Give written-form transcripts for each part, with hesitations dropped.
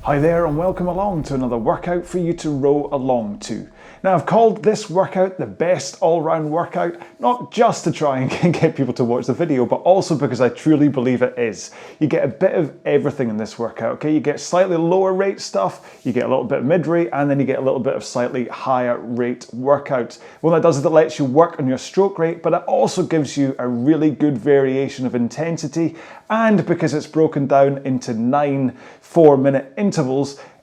Hi there and welcome along to another workout for you to row along to. Now I've called this workout the best all-round workout, not just to try and get people to watch the video, but also because I truly believe it is. You get a bit of everything in this workout, okay? You get slightly lower rate stuff, you get a little bit of mid-rate, and then you get a little bit of slightly higher rate workout. What that does is it lets you work on your stroke rate, but it also gives you a really good variation of intensity, and because it's broken down into 9 4-minute intervals,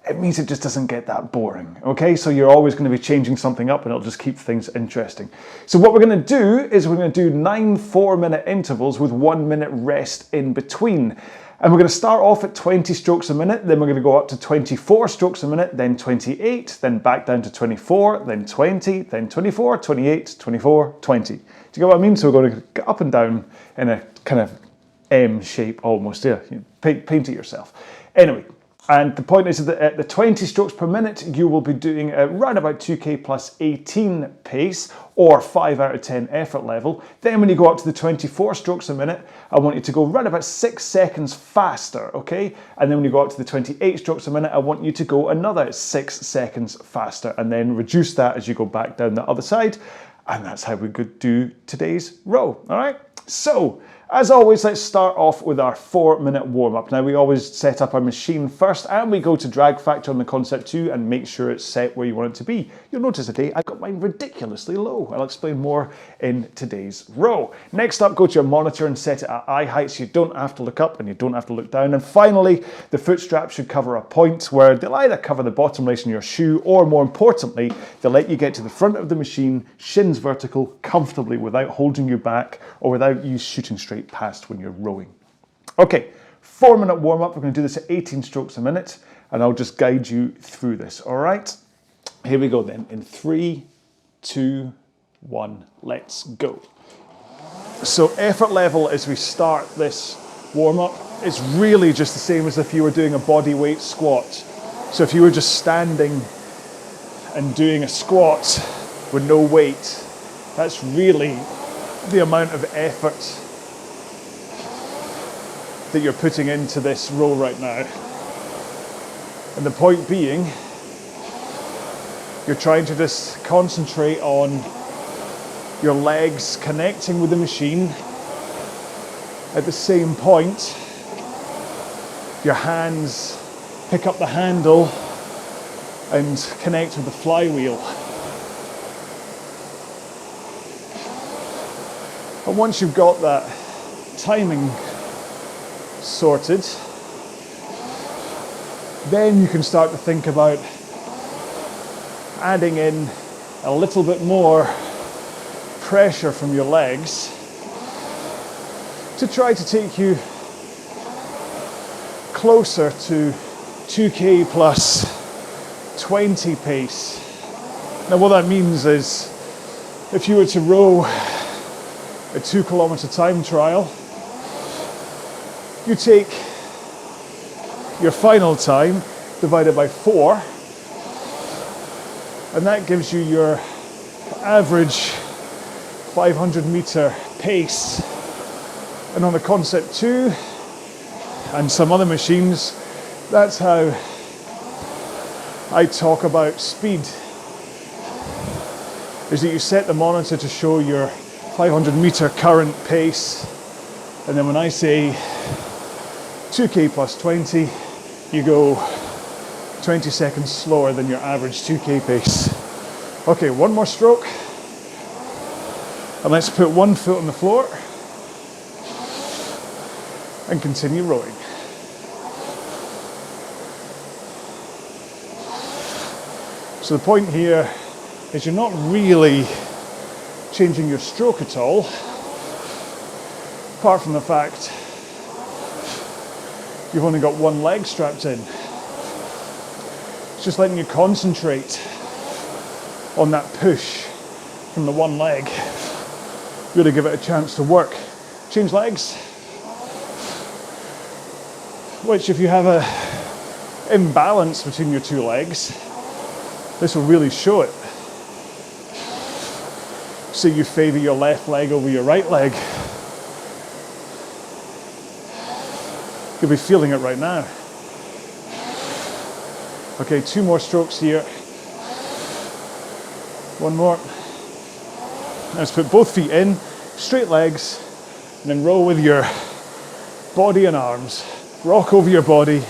it means it just doesn't get that boring, okay? So you're always going to be changing something up and it'll just keep things interesting. So what we're going to do is we're going to do 9 4-minute intervals with 1 minute rest in between. And we're going to start off at 20 strokes a minute, then we're going to go up to 24 strokes a minute, then 28, then back down to 24, then 20, then 24, 28, 24, 20. Do you get what I mean? So we're going to go up and down in a kind of M shape almost. Yeah, paint it yourself. Anyway, and the point is that at the 20 strokes per minute, you will be doing around about 2K plus 18 pace or 5 out of 10 effort level. Then when you go up to the 24 strokes a minute, I want you to go around about 6 seconds faster, okay? And then when you go up to the 28 strokes a minute, I want you to go another 6 seconds faster and then reduce that as you go back down the other side. And that's how we could do today's row, all right? So, as always, let's start off with our 4-minute warm-up. Now, we always set up our machine first and we go to drag factor on the Concept 2 and make sure it's set where you want it to be. You'll notice today I've got mine ridiculously low. I'll explain more in today's row. Next up, go to your monitor and set it at eye height so you don't have to look up and you don't have to look down. And finally, the foot strap should cover a point where they'll either cover the bottom lace in your shoe or, more importantly, they'll let you get to the front of the machine, shins vertical, comfortably without holding you back or without you shooting straight past when you're rowing. Okay, 4-minute warm-up. We're going to do this at 18 strokes a minute and I'll just guide you through this, all right? Here we go then, in 3, 2, 1, let's go. So effort level as we start this warm-up is really just the same as if you were doing a body weight squat. So if you were just standing and doing a squat with no weight, that's really the amount of effort that you're putting into this row right now. And the point being, you're trying to just concentrate on your legs connecting with the machine. At the same point, your hands pick up the handle and connect with the flywheel. And once you've got that timing sorted, then you can start to think about adding in a little bit more pressure from your legs to try to take you closer to 2K plus 20 pace. Now what that means is if you were to row a 2-kilometer time trial, you take your final time divided by 4, and that gives you your average 500 meter pace. And on the Concept 2 and some other machines, that's how I talk about speed, is that you set the monitor to show your 500 meter current pace, and then when I say 2K plus 20, you go 20 seconds slower than your average 2K pace. Okay, one more stroke, and let's put one foot on the floor and continue rowing. So the point here is you're not really changing your stroke at all, apart from the fact you've only got one leg strapped in. It's just letting you concentrate on that push from the one leg. Really give it a chance to work. Change legs, which if you have a imbalance between your two legs, this will really show it. So you favor your left leg over your right leg. You'll be feeling it right now. Okay, 2 more strokes here. 1 more. Now let's put both feet in, straight legs, and then roll with your body and arms. Rock over your body,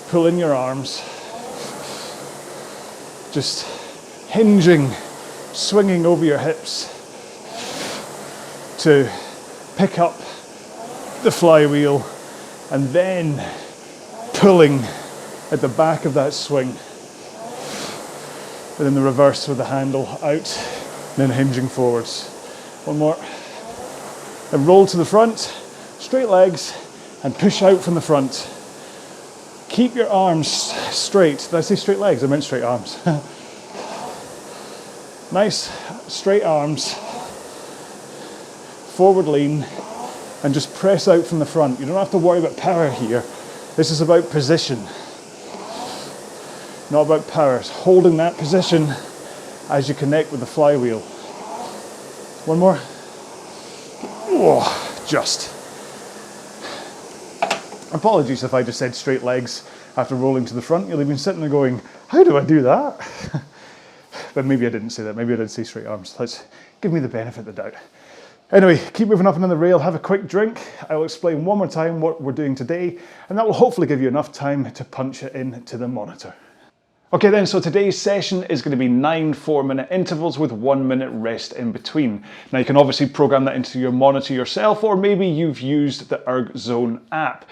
pull in your arms. Just hinging, swinging over your hips to pick up the flywheel, and then pulling at the back of that swing. And then the reverse with the handle out, then hinging forwards. 1 more. Then roll to the front, straight legs, and push out from the front. Keep your arms straight. Did I say straight legs? I meant straight arms. Nice, straight arms. Forward lean, and just press out from the front. You don't have to worry about power here. This is about position, not about power. It's holding that position as you connect with the flywheel. 1 more. Oh, just. Apologies if I just said straight legs after rolling to the front. You'll have been sitting there going, how do I do that? But maybe I didn't say that. Maybe I did say straight arms. Let's give me the benefit of the doubt. Anyway, keep moving up and on the rail, have a quick drink. I'll explain one more time what we're doing today, and that will hopefully give you enough time to punch it into the monitor. Okay then, so today's session is going to be 9 4-minute intervals with 1 minute rest in between. Now you can obviously program that into your monitor yourself, or maybe you've used the ErgZone app.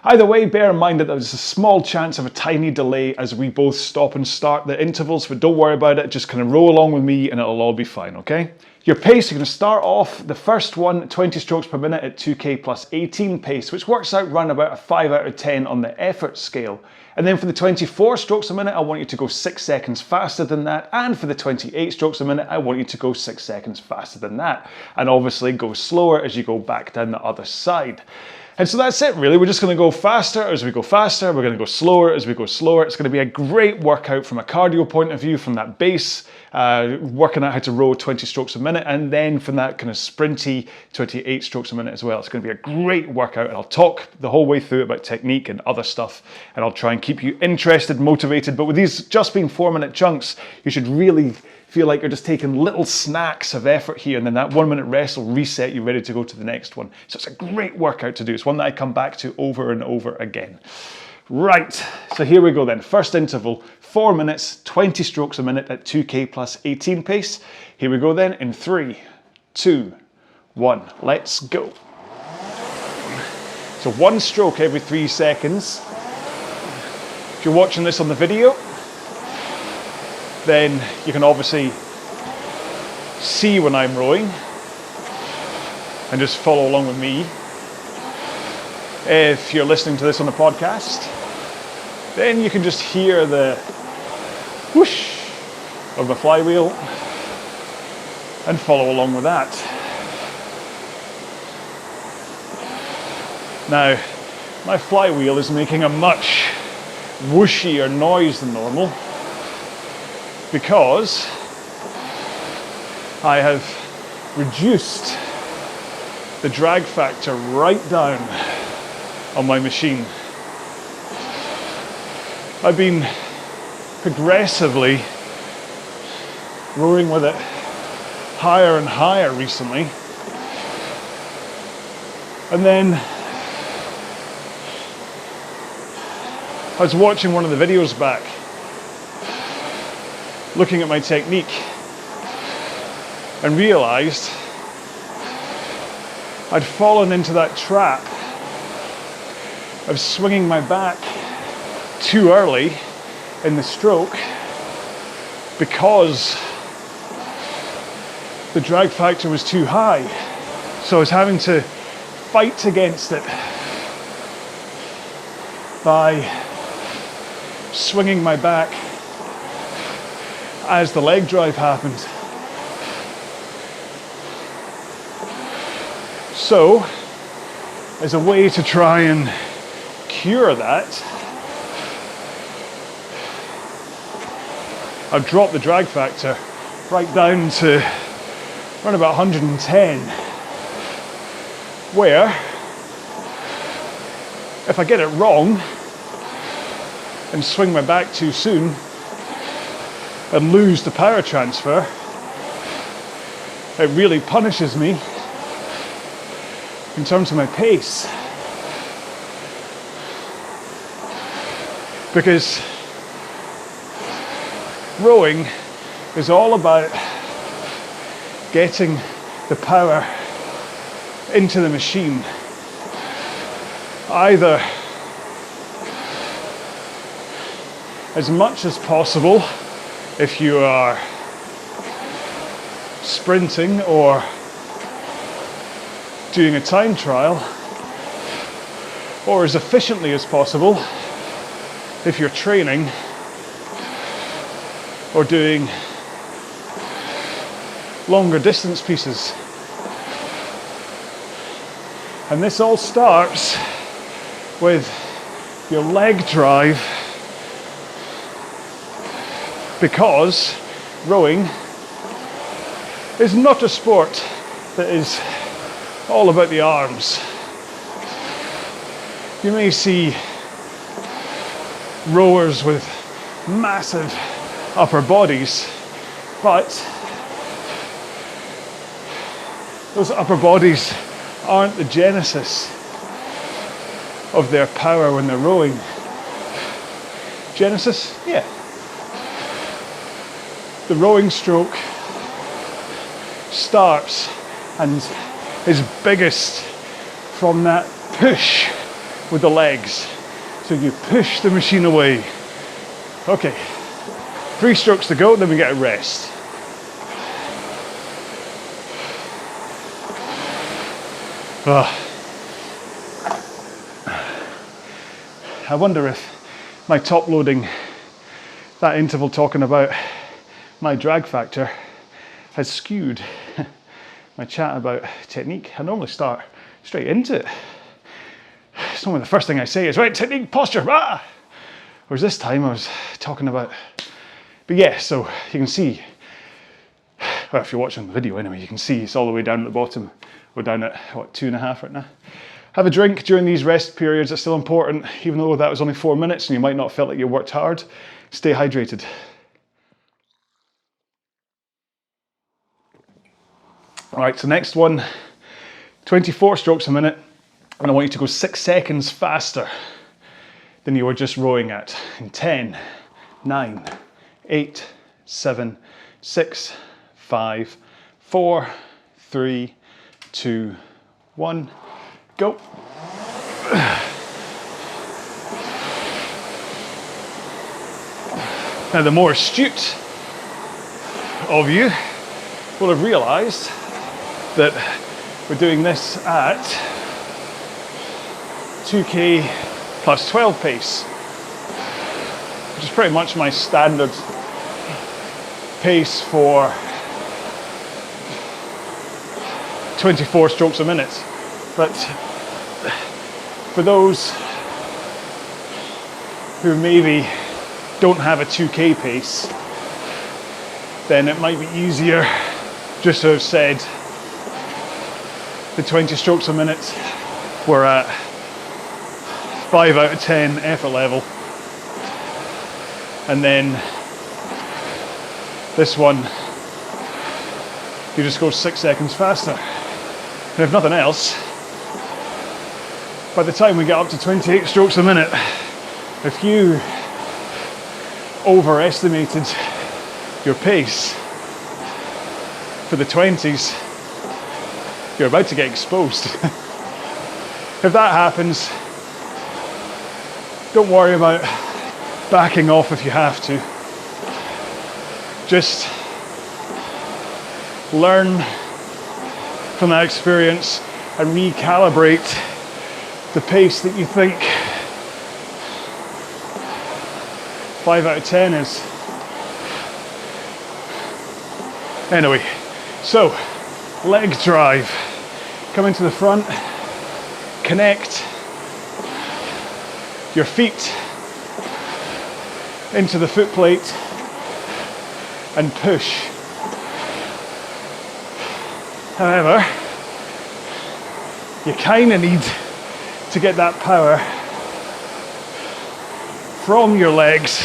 Either way, bear in mind that there's a small chance of a tiny delay as we both stop and start the intervals, but don't worry about it, just kind of row along with me and it'll all be fine, okay? Your pace, you're going to start off the first one, 20 strokes per minute at 2k plus 18 pace, which works out around about a 5 out of 10 on the effort scale. And then for the 24 strokes a minute, I want you to go 6 seconds faster than that. And for the 28 strokes a minute, I want you to go 6 seconds faster than that. And obviously go slower as you go back down the other side. And so that's it really. We're just going to go faster as we go faster. We're going to go slower as we go slower. It's going to be a great workout from a cardio point of view, from that base, working out how to row 20 strokes a minute, and then from that kind of sprinty 28 strokes a minute as well. It's going to be a great workout, and I'll talk the whole way through about technique and other stuff, and I'll try and keep you interested, motivated. But with these just being 4-minute chunks, you should really feel like you're just taking little snacks of effort here, and then that 1 minute rest will reset you ready to go to the next one. So it's a great workout to do. It's one that I come back to over and over again. Right, so here we go then. First interval, 4 minutes, 20 strokes a minute at 2k plus 18 pace. Here we go then in 3, 2, 1, let's go. So 1 stroke every 3 seconds. If you're watching this on the video, then you can obviously see when I'm rowing and just follow along with me. If you're listening to this on the podcast, then you can just hear the whoosh of the flywheel and follow along with that. Now, my flywheel is making a much whooshier noise than normal, because I have reduced the drag factor right down on my machine. I've been progressively rowing with it higher and higher recently. And then I was watching one of the videos back, looking at my technique, and realized I'd fallen into that trap of swinging my back too early in the stroke because the drag factor was too high. So I was having to fight against it by swinging my back as the leg drive happened. So, as a way to try and cure that, I've dropped the drag factor right down to around about 110, where if I get it wrong and swing my back too soon and lose the power transfer, it really punishes me in terms of my pace. Because rowing is all about getting the power into the machine, either as much as possible if you are sprinting or doing a time trial, or as efficiently as possible if you're training or doing longer distance pieces. And this all starts with your leg drive, because rowing is not a sport that is all about the arms. You may see rowers with massive upper bodies, but those upper bodies aren't the genesis of their power when they're rowing. Genesis? Yeah. The rowing stroke starts and is biggest from that push with the legs. So you push the machine away. Okay, 3 strokes to go, then we get a rest. I wonder if my top loading, that interval talking about my drag factor, has skewed my chat about technique. I normally start straight into it. It's normally the first thing I say is, right, technique, posture, ah! Whereas this time I was talking about, but yeah, so you can see, well, if you're watching the video anyway, you can see it's all the way down at the bottom. We're down at, what, 2.5 right now? Have a drink during these rest periods. It's still important, even though that was only 4 minutes and you might not feel like you worked hard. Stay hydrated. All right, so next one, 24 strokes a minute, and I want you to go 6 seconds faster than you were just rowing at. In 10, 9, 8, 7, 6, 5, 4, 3, 2, 1, go. Now, the more astute of you will have realized that we're doing this at 2k plus 12 pace, which is pretty much my standard pace for 24 strokes a minute. But for those who maybe don't have a 2k pace, then it might be easier just to have said the 20 strokes a minute were at 5 out of 10 effort level, and then this one you just go 6 seconds faster. And if nothing else, by the time we get up to 28 strokes a minute, if you overestimated your pace for the 20s, you're about to get exposed. If that happens, don't worry about backing off if you have to. Just learn from that experience and recalibrate the pace that you think 5 out of 10 is. Anyway, so leg drive. Come into the front, connect your feet into the foot plate and push. However, you kind of need to get that power from your legs,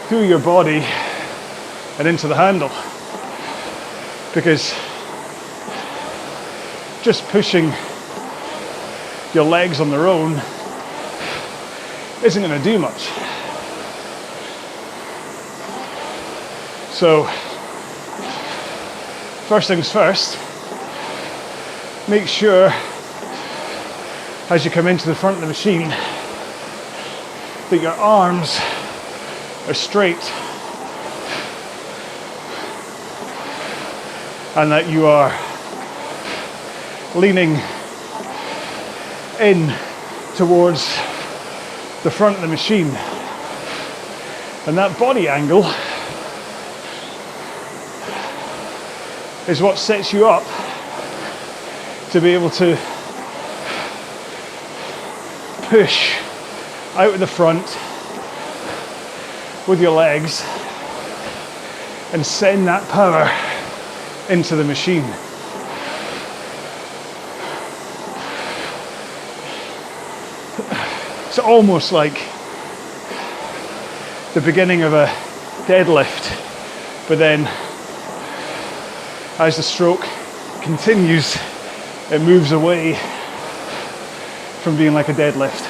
through your body, and into the handle. Because just pushing your legs on their own isn't going to do much. So, first things first, make sure as you come into the front of the machine that your arms are straight and that you are leaning in towards the front of the machine. And that body angle is what sets you up to be able to push out of the front with your legs and send that power into the machine. It's almost like the beginning of a deadlift, but then as the stroke continues, it moves away from being like a deadlift.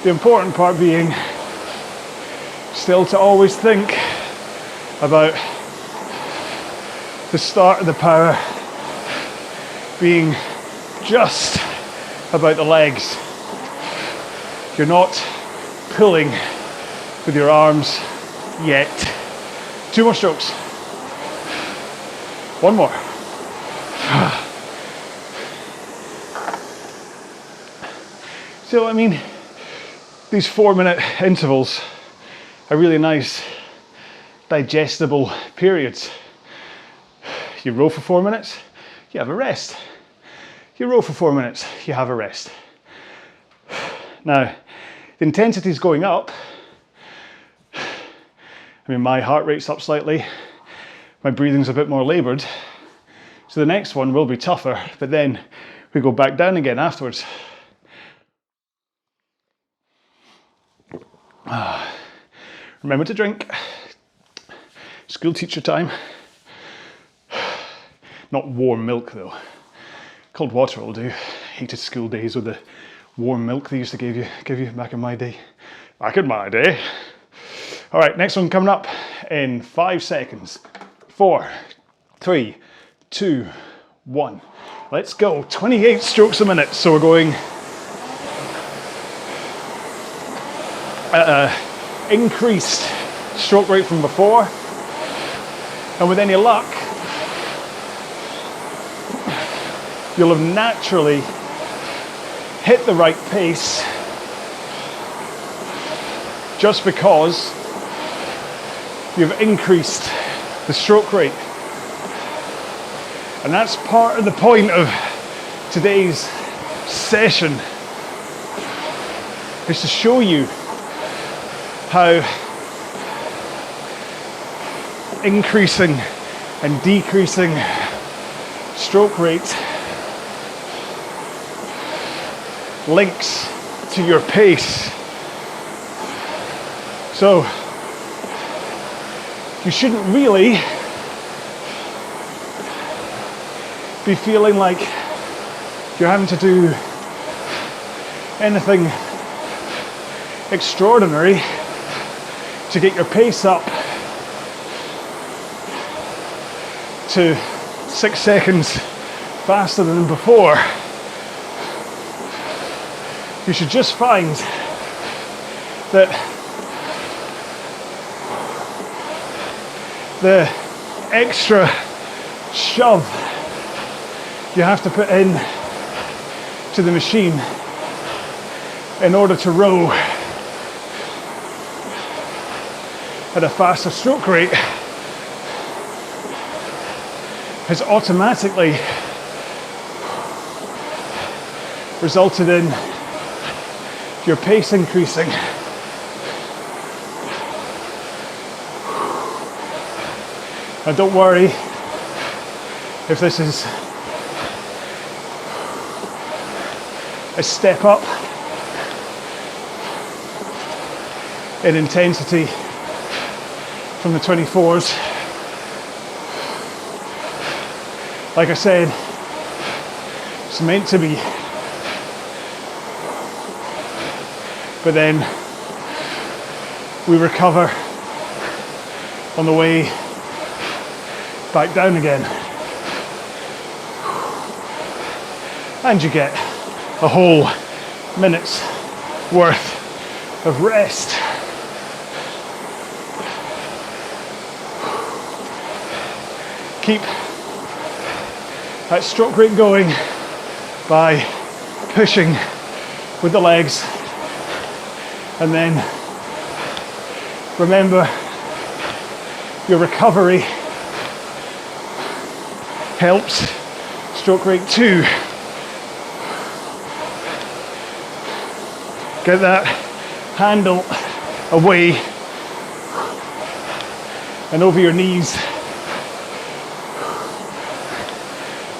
The important part being still to always think about the start of the power being just about the legs. You're not pulling with your arms yet. 2 more strokes. 1 more. So, I mean, these 4-minute intervals are really nice, digestible periods. You row for 4 minutes, you have a rest. You row for 4 minutes, you have a rest. Now, the intensity is going up. I mean, my heart rate's up slightly, my breathing's a bit more laboured, so the next one will be tougher, but then we go back down again afterwards. Remember to drink. School teacher time. Not warm milk though. Cold water will do. Hated school days with the warm milk they used to give you back in my day. Back in my day. All right, next one coming up in 5 seconds. 4, 3, 2, 1. Let's go. 28 strokes a minute. So we're going increased stroke rate from before, and with any luck you'll have naturally hit the right pace just because you've increased the stroke rate. And that's part of the point of today's session, is to show you how increasing and decreasing stroke rate links to your pace. So you shouldn't really be feeling like you're having to do anything extraordinary to get your pace up to 6 seconds faster than before. You should just find that the extra shove you have to put in to the machine in order to row at a faster stroke rate has automatically resulted in your pace increasing. Now don't worry if this is a step up in intensity from the 24s. Like I said, it's meant to be. But then we recover on the way back down again. And you get a whole minute's worth of rest. Keep that stroke rate going by pushing with the legs, and then remember your recovery helps stroke rate 2. Get that handle away and over your knees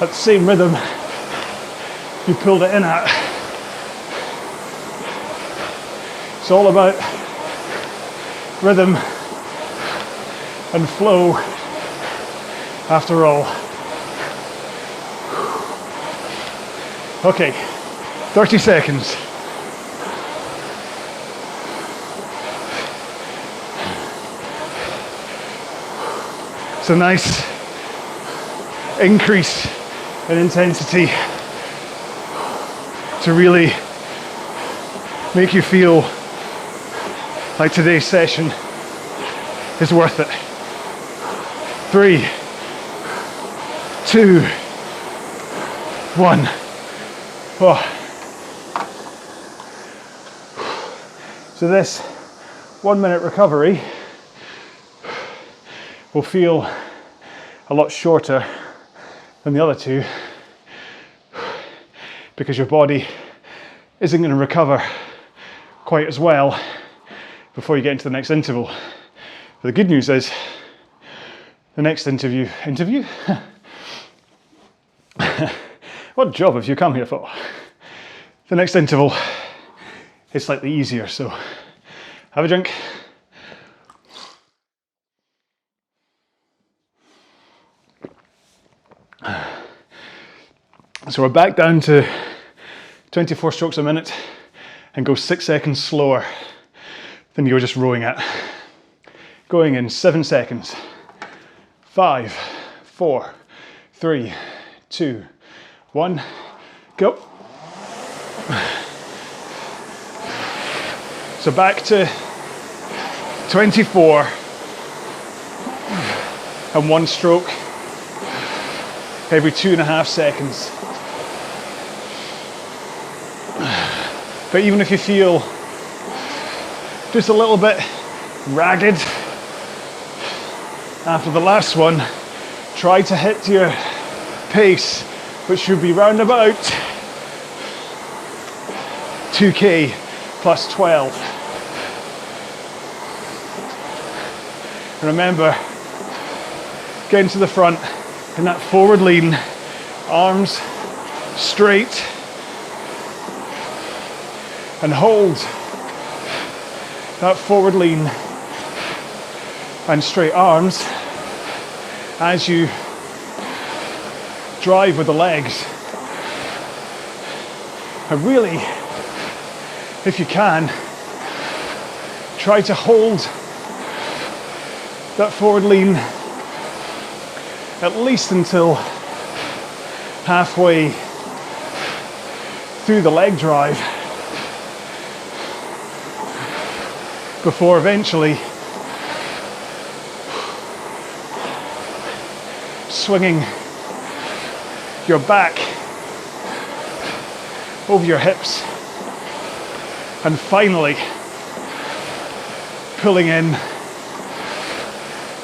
at the same rhythm you pulled it in at. It's all about rhythm and flow after all. Okay, 30 seconds. It's a nice increase in intensity to really make you feel like today's session is worth it. 3, 2, 1. Oh. So this 1 minute recovery will feel a lot shorter than the other two because your body isn't going to recover quite as well before you get into the next interval. But the good news is the next interview? What job have you come here for? The next interval is slightly easier, so have a drink. So we're back down to 24 strokes a minute and go 6 seconds slower than you were just rowing at. Going in 7 seconds. 5, 4, 3, 2, 1, go. So back to 24 and 1 stroke every 2.5 seconds. But even if you feel just a little bit ragged after the last one, try to hit your pace, which should be round about 2k plus 12. And remember, getting to the front in that forward lean, arms straight, and hold that forward lean and straight arms as you drive with the legs. And really, if you can, try to hold that forward lean at least until halfway through the leg drive before eventually swinging your back over your hips and finally pulling in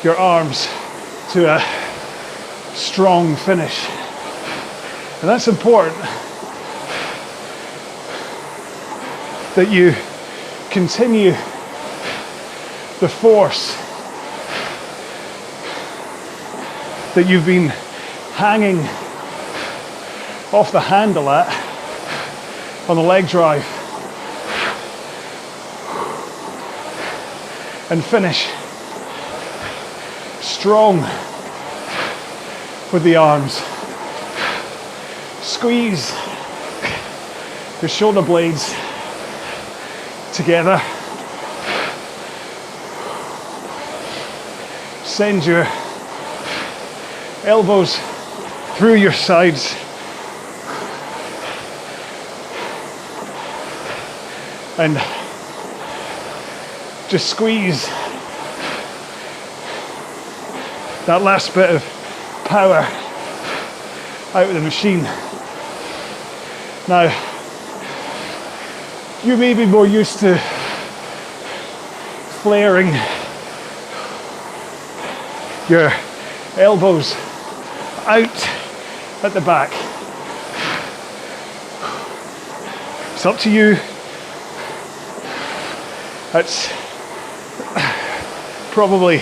your arms to a strong finish. And that's important, that you continue the force that you've been hanging off the handle at on the leg drive. and finish. Strong with the arms. Squeeze your shoulder blades together. Send your elbows through your sides. And just squeeze that last bit of power out of the machine. Now, you may be more used to flaring your elbows out at the back. It's up to you. That's probably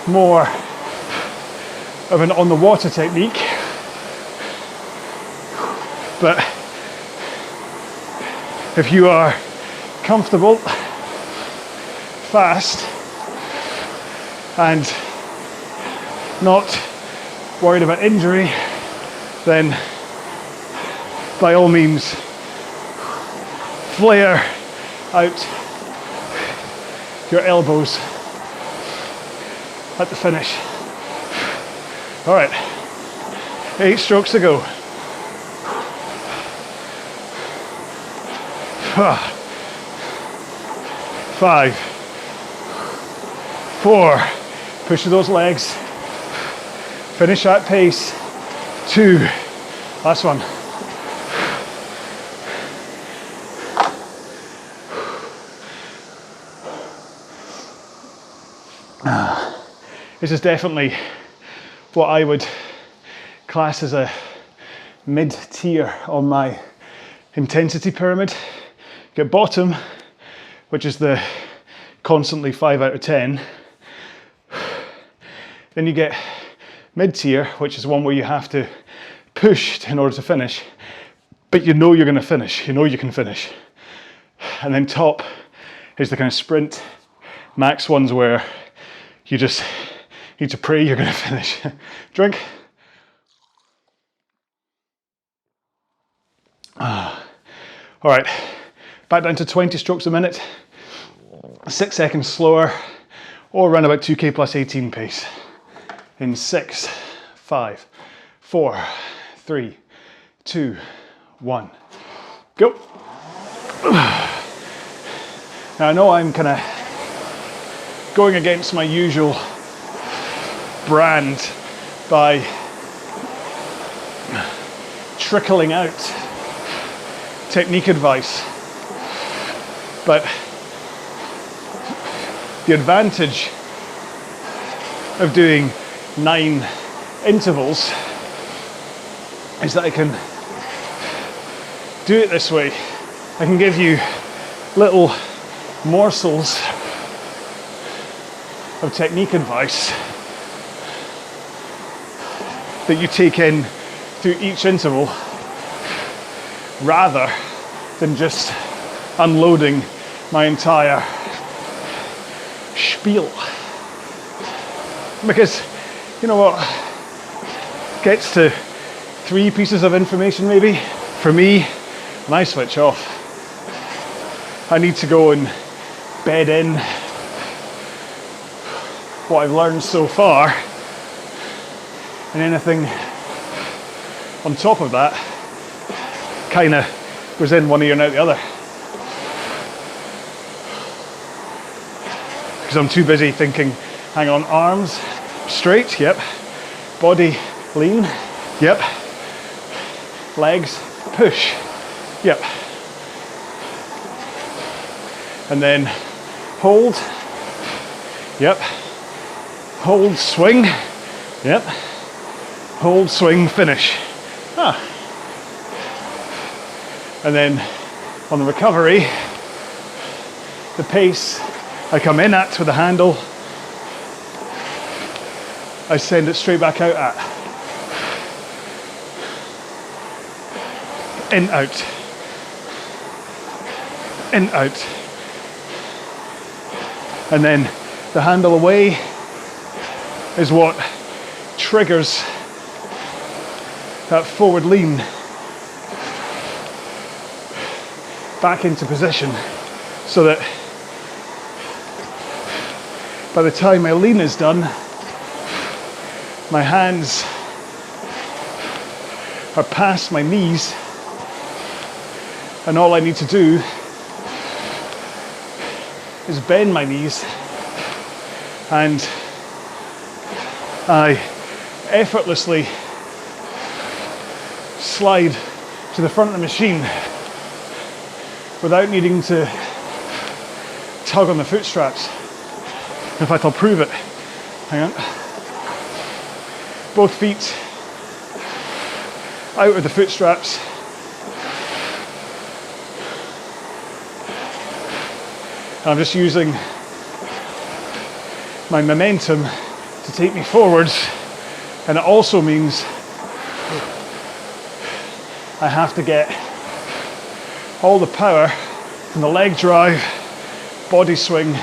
more of an on the water technique, but if you are comfortable, fast, and not worried about injury, then by all means flare out your elbows at the finish. All right, 8 strokes to go. 5, 4, push those legs, finish at pace. 2, last one. This is definitely what I would class as a mid-tier on my intensity pyramid. Get bottom, which is the constantly 5 out of 10. Then you get mid-tier, which is one where you have to push in order to finish, but you know you're going to finish, you know you can finish. And then top is the kind of sprint max ones where you just need to pray you're going to finish. Drink. All right, back down to 20 strokes a minute, 6 seconds slower, or around about 2k plus 18 pace. In 6, 5, 4, 3, 2, 1, go. Now I know I'm kind of going against my usual brand by trickling out technique advice, but the advantage of doing 9 intervals is that I can do it this way. I can give you little morsels of technique advice that you take in through each interval, rather than just unloading my entire spiel. Because, you know what, gets to 3 pieces of information maybe. For me, when I switch off, I need to go and bed in what I've learned so far, and anything on top of that kind of goes in one ear and out the other. Because I'm too busy thinking, hang on, arms straight, yep. Body lean, yep. Legs push, yep. And then hold, yep. Hold, swing, yep. Hold, swing, finish. And then on the recovery, the pace I come in at with the handle, I send it straight back out at. In, out. In, out. And then the handle away is what triggers that forward lean back into position, so that by the time my lean is done, my hands are past my knees, and all I need to do is bend my knees, and I effortlessly slide to the front of the machine without needing to tug on the foot straps. In fact, I'll prove it. Hang on. Both feet out of the foot straps. And I'm just using my momentum to take me forwards, and it also means I have to get all the power from the leg drive, body swing,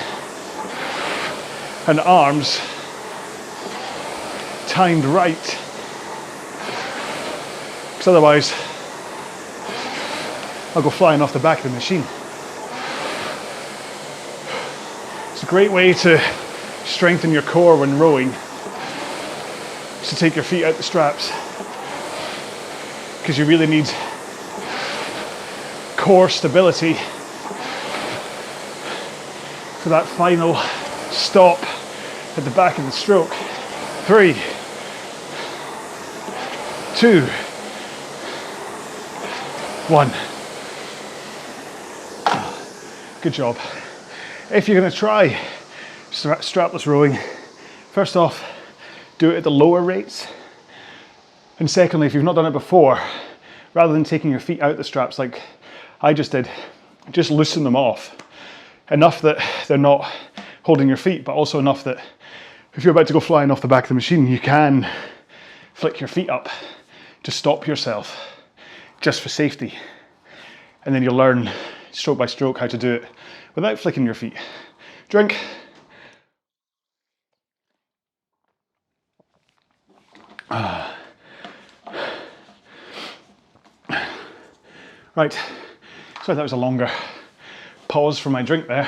and arms timed right, because otherwise I'll go flying off the back of the machine. It's a great way to strengthen your core when rowing, is to take your feet out the straps, because you really need core stability for that final stop at the back of the stroke. 3, 2, 1. Good job. If you're going to try strapless rowing, first off, do it at the lower rates. And secondly, if you've not done it before, rather than taking your feet out the straps like I just did, just loosen them off. Enough that they're not holding your feet, but also enough that if you're about to go flying off the back of the machine, you can flick your feet up to stop yourself, just for safety. And then you'll learn stroke by stroke how to do it without flicking your feet. Drink. Right, so that was a longer pause for my drink there.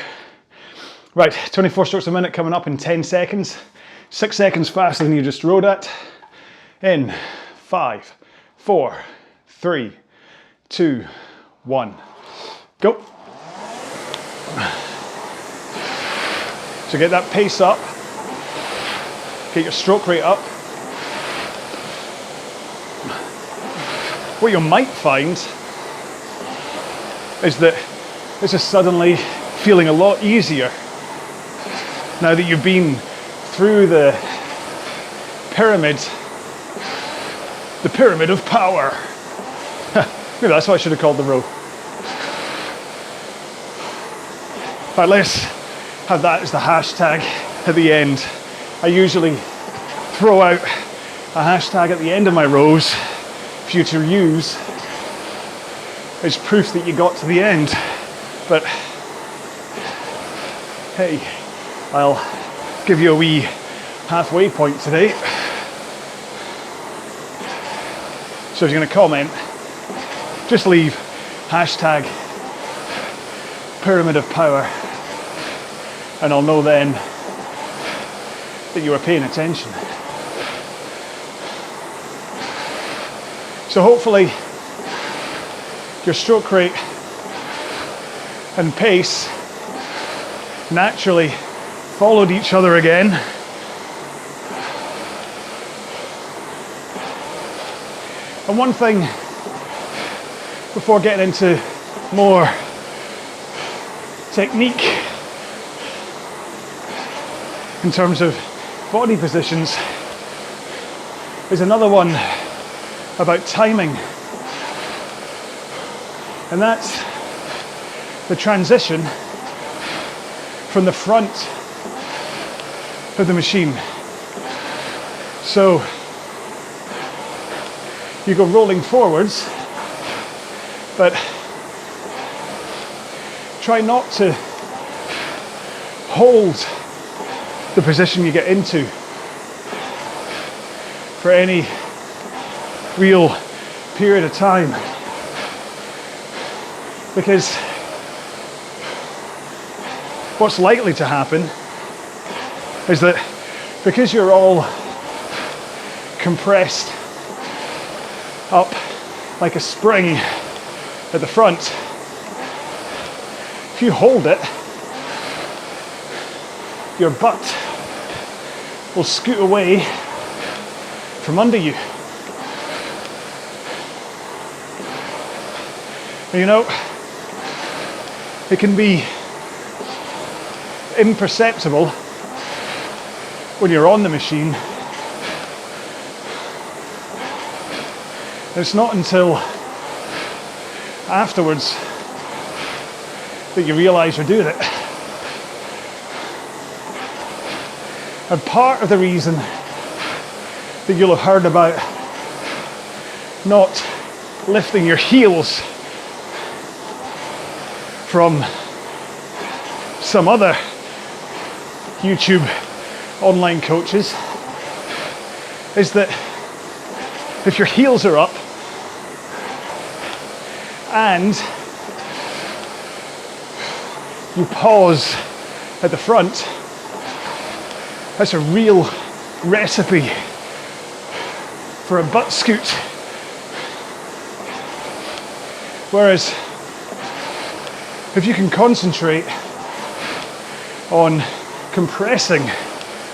Right, 24 strokes a minute coming up in 10 seconds. 6 seconds faster than you just rowed at. In 5, 4, 3, 2, 1. Go. So get that pace up. Get your stroke rate up. What you might find is that this is suddenly feeling a lot easier now that you've been through the pyramid of power. Maybe that's what I should have called the row. Right, let's have that as the hashtag at the end. I usually throw out a hashtag at the end of my rows for you to use as proof that you got to the end. But hey, I'll give you a wee halfway point today. So if you're going to comment, just leave hashtag pyramid of power, and I'll know then that you are paying attention. So hopefully your stroke rate and pace naturally followed each other again. And one thing before getting into more technique in terms of body positions is another one about timing, and that's the transition from the front of the machine. So you go rolling forwards, but try not to hold the position you get into for any real period of time. Because what's likely to happen is that because you're all compressed up like a spring at the front, if you hold it, your butt will scoot away from under you. And you know, it can be imperceptible when you're on the machine. It's not until afterwards that you realize you're doing it. And part of the reason that you'll have heard about not lifting your heels from some other YouTube online coaches is that if your heels are up and you pause at the front, that's a real recipe for a butt scoot. Whereas if you can concentrate on compressing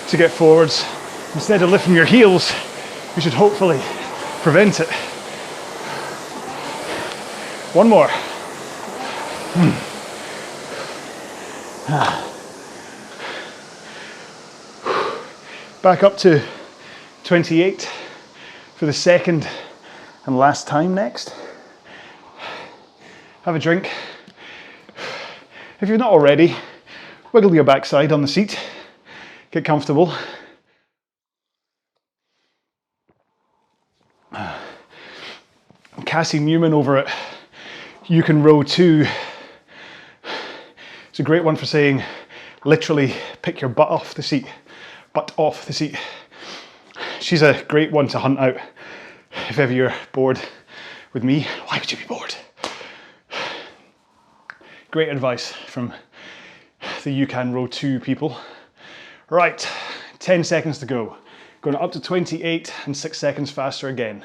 to get forwards instead of lifting your heels, you should hopefully prevent it. One more. Back up to 28 for the second and last time next. Have a drink. If you're not already, wiggle your backside on the seat. Get comfortable. Cassie Newman over at You Can Row Too. It's a great one for saying, literally pick your butt off the seat. Butt off the seat. She's a great one to hunt out if ever you're bored with me. Why would you be bored? Great advice from the You Can Row 2 people. Right, 10 seconds to go. Going up to 28 and 6 seconds faster again.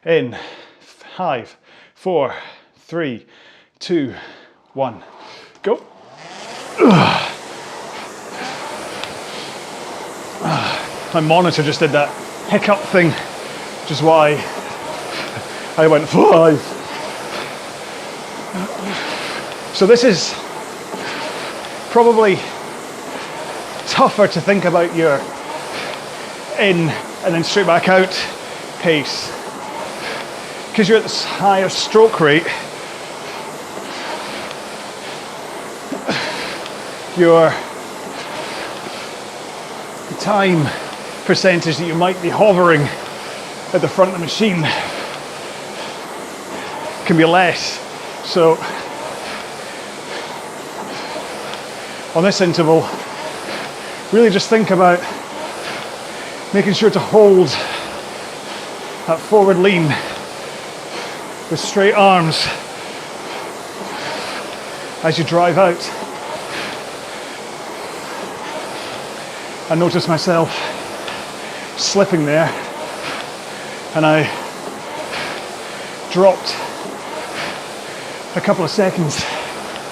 In 5, 4, 3, 2, 1, go. My monitor just did that hiccup thing, which is why I went 5. So this is probably tougher to think about your in and then straight back out pace. Because you're at this higher stroke rate, your time percentage that you might be hovering at the front of the machine can be less. So on this interval, really just think about making sure to hold that forward lean with straight arms as you drive out. I noticed myself slipping there and I dropped a couple of seconds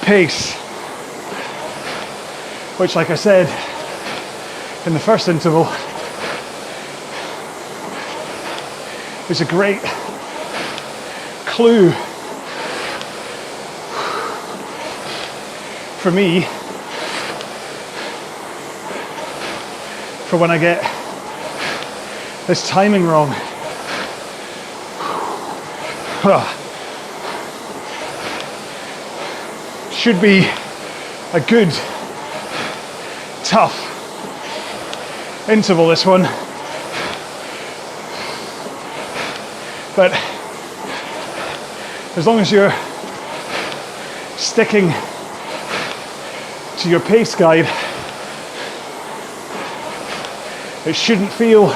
pace, which, like I said in the first interval, is a great clue for me for when I get this timing wrong. Should be a good, tough interval, this one. But as long as you're sticking to your pace guide, It shouldn't feel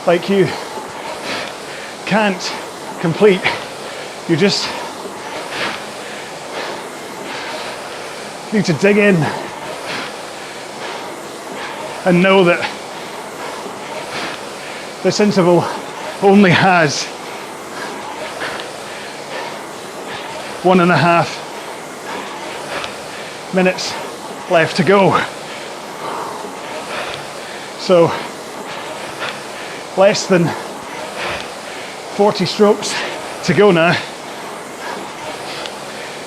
like you can't complete. You just need to dig in and know that this interval only has 1.5 minutes left to go. So less than 40 strokes to go now.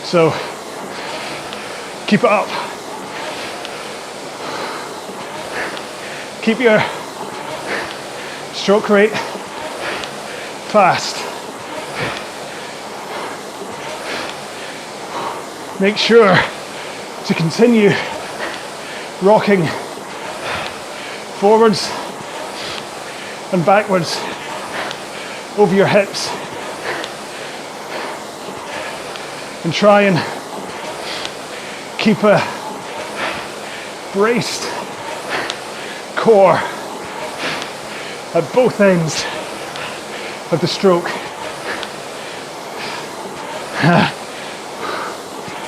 So keep it up. Keep your stroke rate fast. Make sure to continue rocking forwards and backwards over your hips, and try and keep a braced core at both ends of the stroke.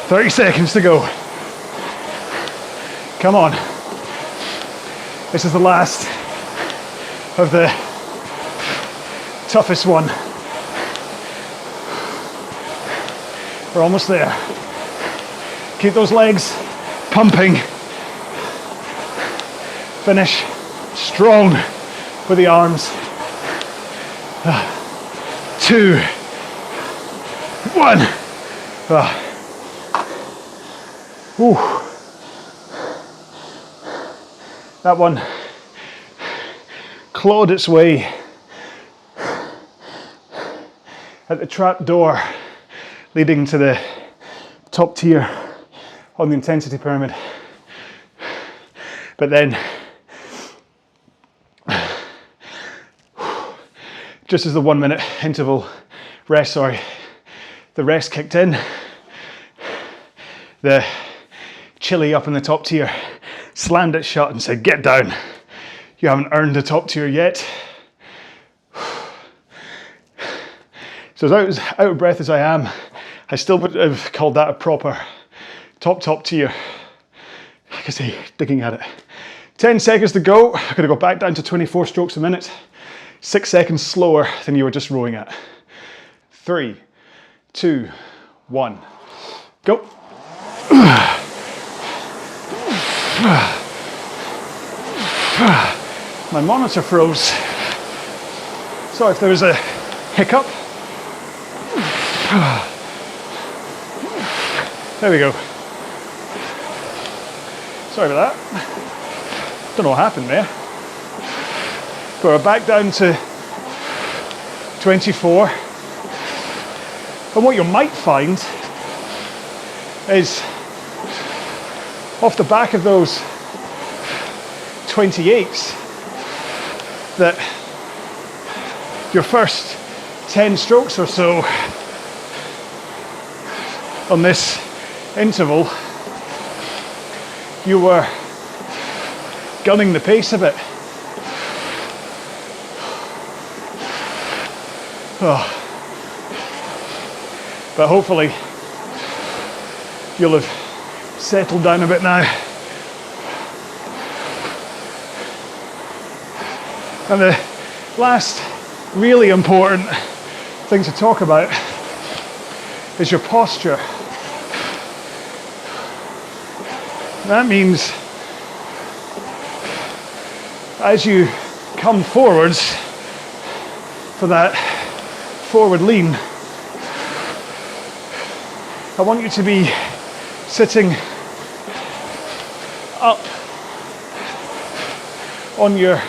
30 seconds to go. Come on. This is the last of the toughest one. We're almost there. Keep those legs pumping. Finish strong with the arms. 2, 1. That one clawed its way at the trap door leading to the top tier on the intensity pyramid. But then, just as the 1 minute interval rest, the rest kicked in, the chili up in the top tier slammed it shut and said, "Get down. You haven't earned the top tier yet." So as out of breath as I am, I still would have called that a proper top tier. Like I say, digging at it. 10 seconds to go. I'm going to go back down to 24 strokes a minute. 6 seconds slower than you were just rowing at. 3, 2, 1, go. My monitor froze. Sorry if there was a hiccup. There we go. Sorry about that. Don't know what happened there. But we're back down to 24. And what you might find is off the back of those 28s that your first 10 strokes or so on this interval, you were gunning the pace a bit. But hopefully you'll have settled down a bit now. And the last really important thing to talk about is your posture. That means as you come forwards for that forward lean, I want you to be sitting up on your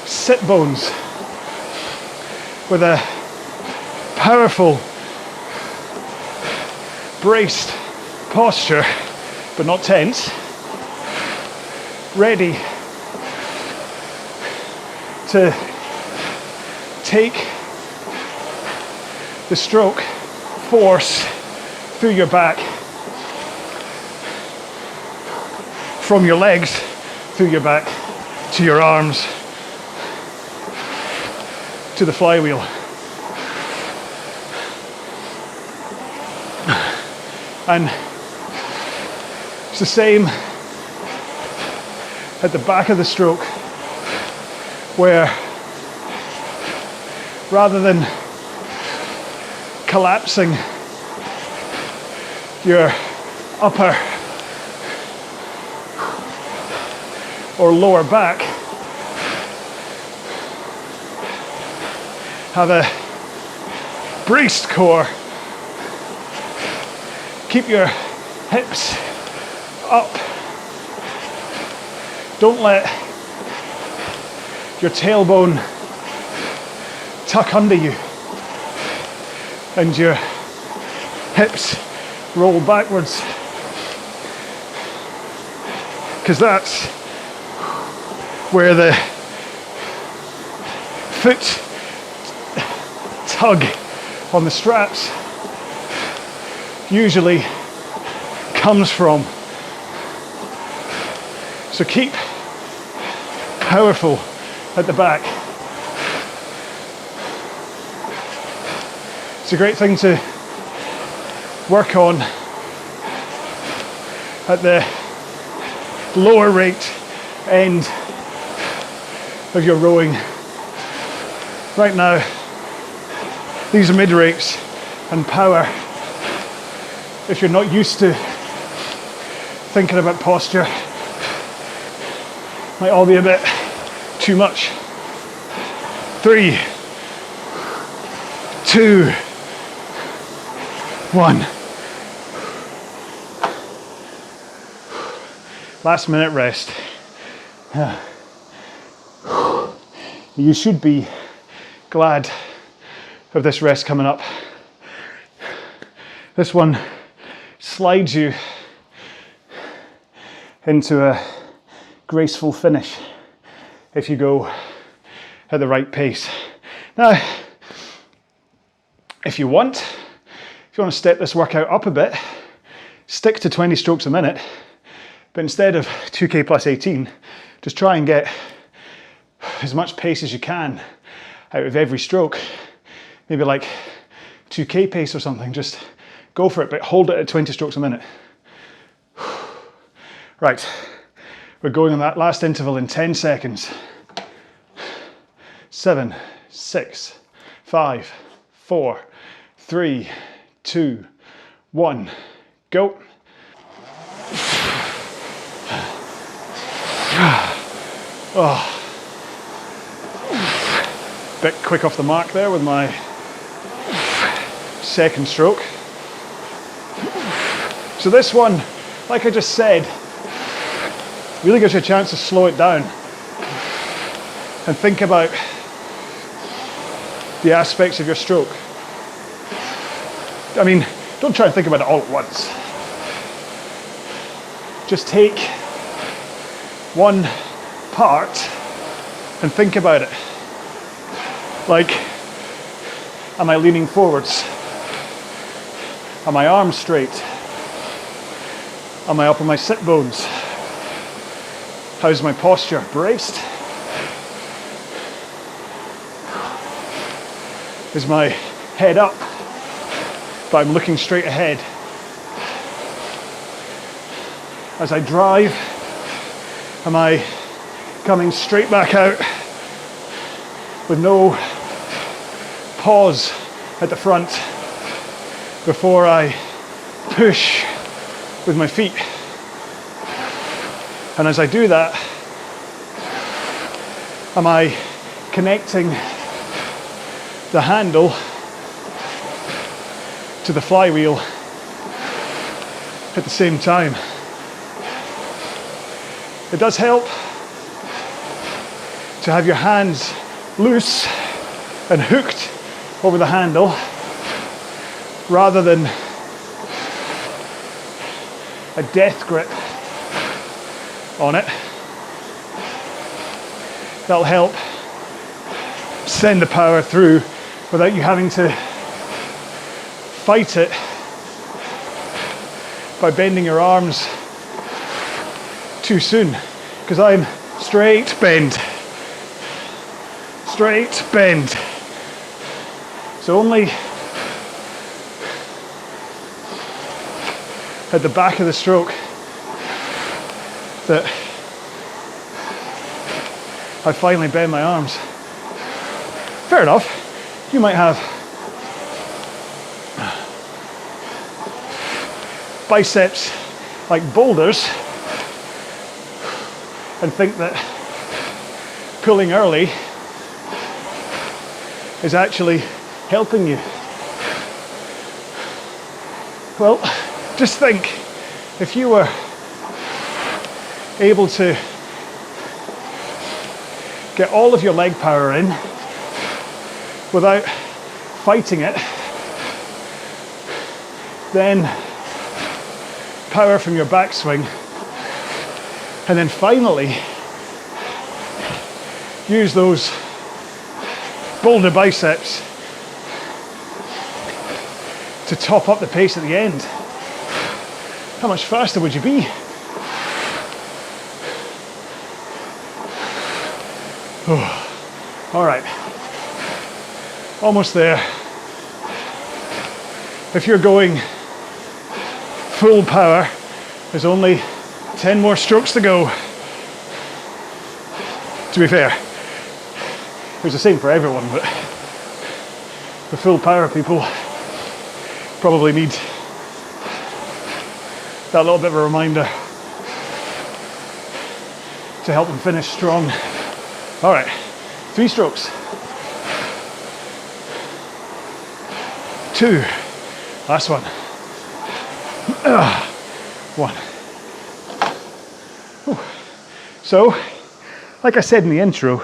sit bones with a powerful braced posture, but not tense, ready to take the stroke force through your back. from your legs through your back to your arms to the flywheel. And it's the same at the back of the stroke, where rather than collapsing your upper or lower back, have a braced core. Keep your hips up. Don't let your tailbone tuck under you and your hips roll backwards, because that's where the foot tug on the straps usually comes from. So keep powerful at the back. It's a great thing to work on at the lower rate end of your rowing. Right now, these are mid rates and power. If you're not used to thinking about posture, might all be a bit too much. 3, 2, 1. Last minute rest. You should be glad of this rest coming up. This one slides you into a graceful finish if you go at the right pace. Now, if you want to step this workout up a bit, stick to 20 strokes a minute, but instead of 2K plus 18, just try and get as much pace as you can out of every stroke. Maybe like 2K pace or something, just go for it, but hold it at 20 strokes a minute. Right, we're going on that last interval in 10 seconds. 7, 6, 5, 4, 3, 2, 1, go. Oh. Bit quick off the mark there with my second stroke. So this one, like I just said, really gives you a chance to slow it down and think about the aspects of your stroke. I mean, don't try and think about it all at once. Just take one part and think about it. Like, am I leaning forwards? Are my arms straight? Am I up on my sit bones? How's my posture? Braced? Is my head up, but I'm looking straight ahead? As I drive, am I coming straight back out with no pause at the front before I push with my feet? And as I do that, am I connecting the handle to the flywheel at the same time? It does help to have your hands loose and hooked over the handle rather than a death grip on it. That'll help send the power through without you having to fight it by bending your arms too soon, because I'm straight bend. Straight bend. So only at the back of the stroke that I finally bend my arms. Fair enough. You might have biceps like boulders and think that pulling early is actually helping you. Well, just think, if you were able to get all of your leg power in without fighting it, then power from your backswing, and then finally use those boulder biceps to top up the pace at the end. How much faster would you be? Oh. All right, almost there. If you're going full power, there's only 10 more strokes to go. To be fair, it was the same for everyone, but the full power people probably need that little bit of a reminder to help them finish strong. All right, 3 strokes. 2, last one. 1. Whew. So, like I said in the intro,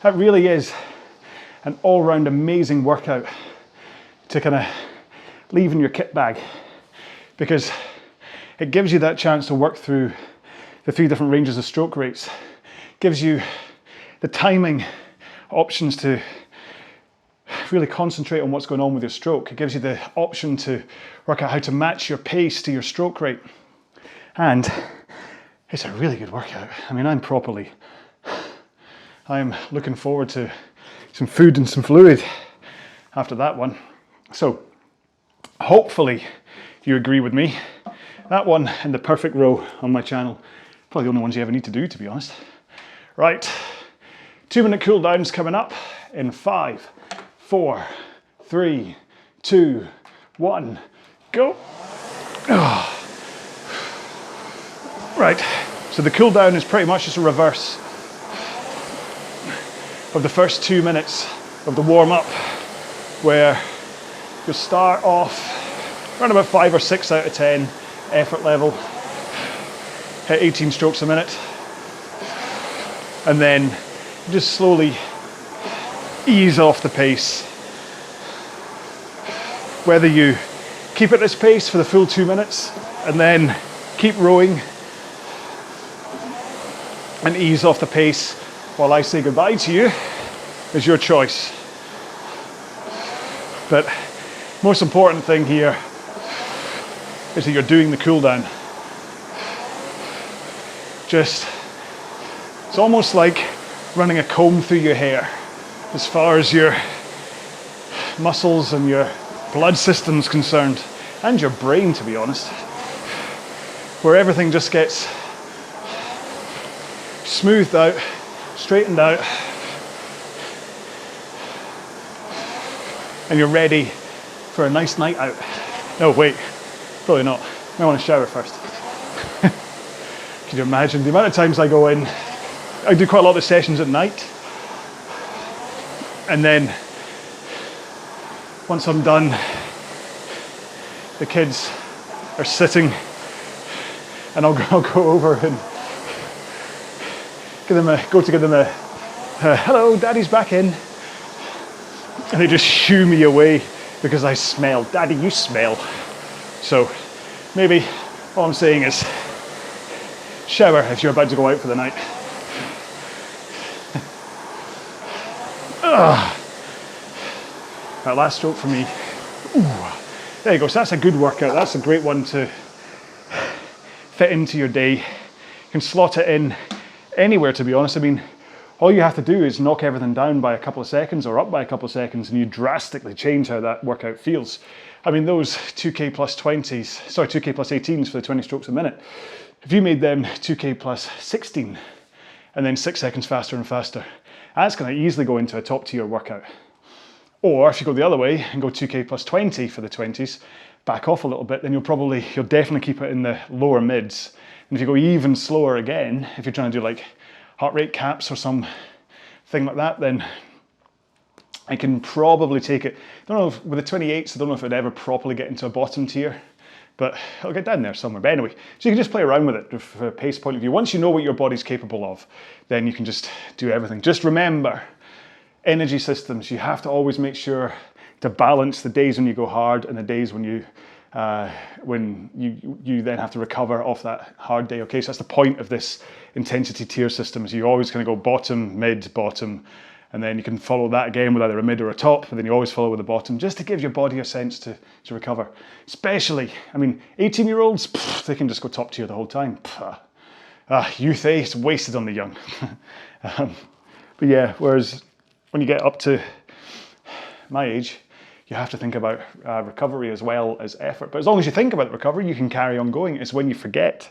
that really is an all-round amazing workout to kind of leave in your kit bag, because it gives you that chance to work through the 3 different ranges of stroke rates, gives you the timing options to really concentrate on what's going on with your stroke. It gives you the option to work out how to match your pace to your stroke rate. And it's a really good workout. I mean, I'm looking forward to some food and some fluid after that one. So hopefully you agree with me. That one and the perfect row on my channel, probably the only ones you ever need to do, to be honest. Right, 2-minute cool downs coming up in 5, 4, 3, 2, 1, go. Right, so the cool down is pretty much just a reverse of the first 2 minutes of the warm up, where you'll start off around about 5 or 6 out of 10 effort level, hit 18 strokes a minute, and then just slowly ease off the pace. Whether you keep at this pace for the full 2 minutes and then keep rowing and ease off the pace while I say goodbye to you is your choice. But most important thing here is that you're doing the cool down. It's almost like running a comb through your hair as far as your muscles and your blood system's concerned, and your brain, to be honest, where everything just gets smoothed out, straightened out, and you're ready for a nice night out. No, wait, probably not. I want to shower first. Can you imagine the amount of times I go in? I do quite a lot of sessions at night, and then once I'm done, the kids are sitting, and I'll go over and give them a hello, daddy's back in, and they just shoo me away because I smell. Daddy, you smell. So maybe all I'm saying is shower if you're about to go out for the night. That last stroke for me. Ooh. There you go. So that's a good workout. That's a great one to fit into your day. You can slot it in anywhere, to be honest. I mean, all you have to do is knock everything down by a couple of seconds or up by a couple of seconds, and you drastically change how that workout feels. I mean, those 2K plus 20s, sorry, 2K plus 18s for the 20 strokes a minute, if you made them 2K plus 16 and then 6 seconds faster and faster, that's going to easily go into a top tier workout. Or if you go the other way and go 2K plus 20 for the 20s, back off a little bit, then you'll definitely keep it in the lower mids. And if you go even slower again, if you're trying to do like heart rate caps or something like that, then I can probably take it. I don't know if with the 28s, I don't know if it'd ever properly get into a bottom tier, but it'll get down there somewhere. But anyway, so you can just play around with it from a pace point of view. Once you know what your body's capable of, then you can just do everything. Just remember, energy systems, you have to always make sure to balance the days when you go hard and the days when you then have to recover off that hard day. Okay, so that's the point of this intensity tier system, is you're always going to go bottom, mid, bottom, and then you can follow that again with either a mid or a top, but then you always follow with the bottom, just to give your body a sense to recover. Especially, I mean, 18-year-olds, they can just go top tier the whole time. Youth, it's wasted on the young. But yeah, whereas when you get up to my age, you have to think about recovery as well as effort. But as long as you think about recovery, you can carry on going. It's when you forget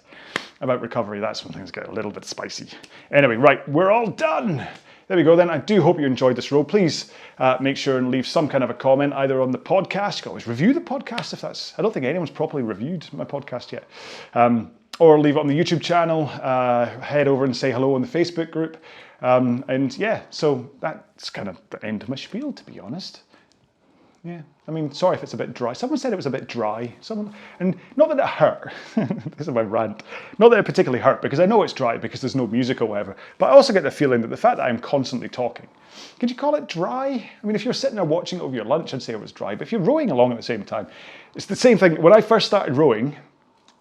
about recovery, that's when things get a little bit spicy. Anyway, right, we're all done. There we go then. I do hope you enjoyed this row. Please make sure and leave some kind of a comment either on the podcast. You can always review the podcast if that's, I don't think anyone's properly reviewed my podcast yet. Or leave it on the YouTube channel. Head over and say hello on the Facebook group. And yeah, so that's kind of the end of my spiel, to be honest. Yeah, I mean, sorry if it's a bit dry. Someone said it was a bit dry. And not that it hurt. This is my rant. Not that it particularly hurt, because I know it's dry because there's no music or whatever. But I also get the feeling that the fact that I'm constantly talking, could you call it dry? I mean, if you're sitting there watching it over your lunch, I'd say it was dry. But if you're rowing along at the same time, it's the same thing. When I first started rowing,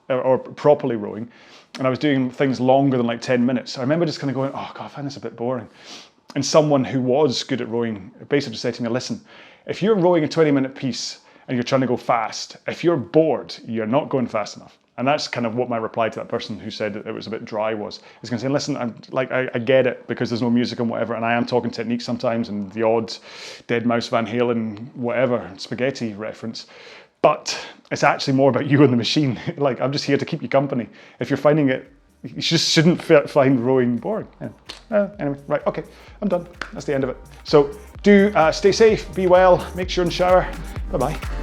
or properly rowing, and I was doing things longer than like 10 minutes, I remember just kind of going, oh God, I find this a bit boring. And someone who was good at rowing basically said to me, listen, if you're rowing a 20-minute piece and you're trying to go fast, if you're bored, you're not going fast enough. And that's kind of what my reply to that person who said that it was a bit dry was. He's going to say, listen, I get it because there's no music and whatever, and I am talking technique sometimes and the odd Dead Mouse Van Halen, whatever, spaghetti reference. But it's actually more about you and the machine. Like, I'm just here to keep you company. If you're finding it, you just shouldn't find rowing boring. Anyway, right, okay, I'm done. That's the end of it. So do stay safe, be well, make sure and shower. Bye-bye.